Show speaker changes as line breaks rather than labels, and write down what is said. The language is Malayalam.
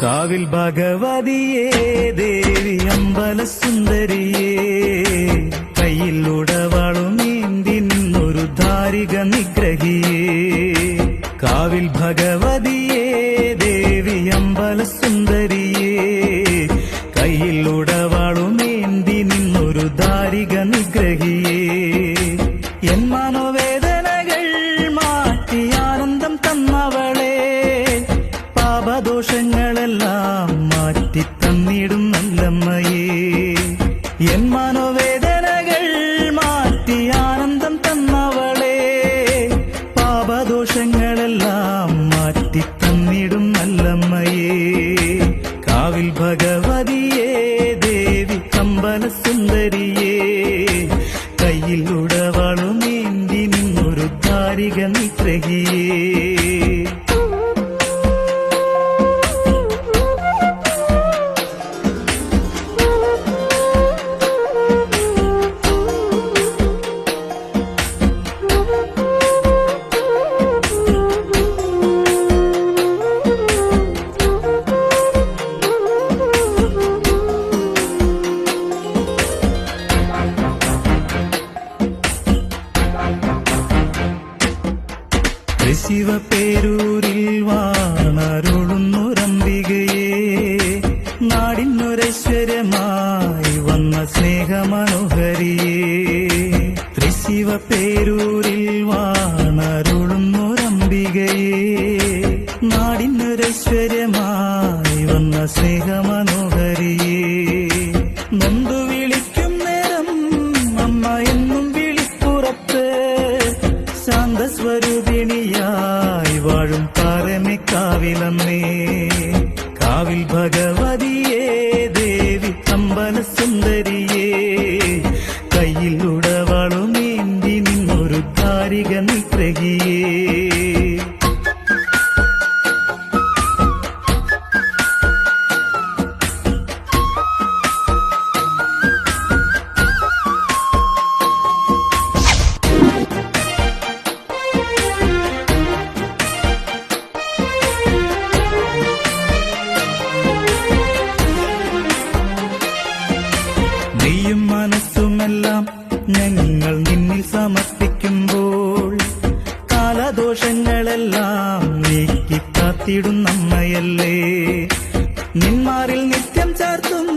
കാവിൽ ഭഗവതിയേ ദേവി അമ്പല സുന്ദരിയേ കയ്യിൽ ഉടവാളുമേന്തി നിന്നൊരു ധാരിക നിഗ്രഹിയേ കാവിൽ ഭഗവതിയേ ദേവി അമ്പല സുന്ദരിയേ കയ്യിൽ ഉടവാളുമേന്തി നിന്നൊരു ധാരിക നിഗ്രഹിയേ എൻ മനോവേദനകൾ മാറ്റി ആനന്ദം തന്നവളെ പാപദോഷങ്ങളെല്ലാം മാറ്റി തന്നിടും നല്ലമ്മയേ എൻ മനോവേദനകൾ മാറ്റി ആനന്ദം തന്നവളെ പാപദോഷങ്ങളെല്ലാം മാറ്റി തന്നിടും നല്ലമ്മയേ കാവിൽ ഭഗവതിയേ ദേവി അമ്പല സുന്ദരിയേ കയ്യിൽ ഉടവാളുമേന്തി നിന്നൊരു ധാരിക നിഗ്രഹിയേ ശിവപേരൂരിൽ വാണരുളുന്നൊരംബികയെ നാടിനൊരൈശ്വര്യമായി വന്ന സ്നേഹമനോഹരിയേ തൃശിവപേരൂരിൽ വാണരുളുന്നൊരംബികയെ നാടിനൊരൈശ്വര്യമായി വന്ന സ്നേഹമനോഹരിയേ നൊന്തു വിളിക്കും നേരം അമ്മ എന്നും വിളിപ്പുറത്ത് ശാന്തസ്വരൂപിണിയായി വാഴും പാരമിക്കാവിലമ്മേ കാവിൽ ഭഗവതിയേ ദേവി അമ്പല സുന്ദരിയേ കയ്യിൽ ഉടവാളുമേന്തി നിന്നൊരു ധാരിക നിഗ്രഹിയേ നെയ്യും മനസ്സുമെല്ലാം ഞങ്ങൾ നിന്നിൽ സമർപ്പിക്കുമ്പോൾ കാലദോഷങ്ങളെല്ലാം നീക്കി കാത്തിടും നമ്മയല്ലേ നിന്മാറിൽ നിത്യം ചാർത്തും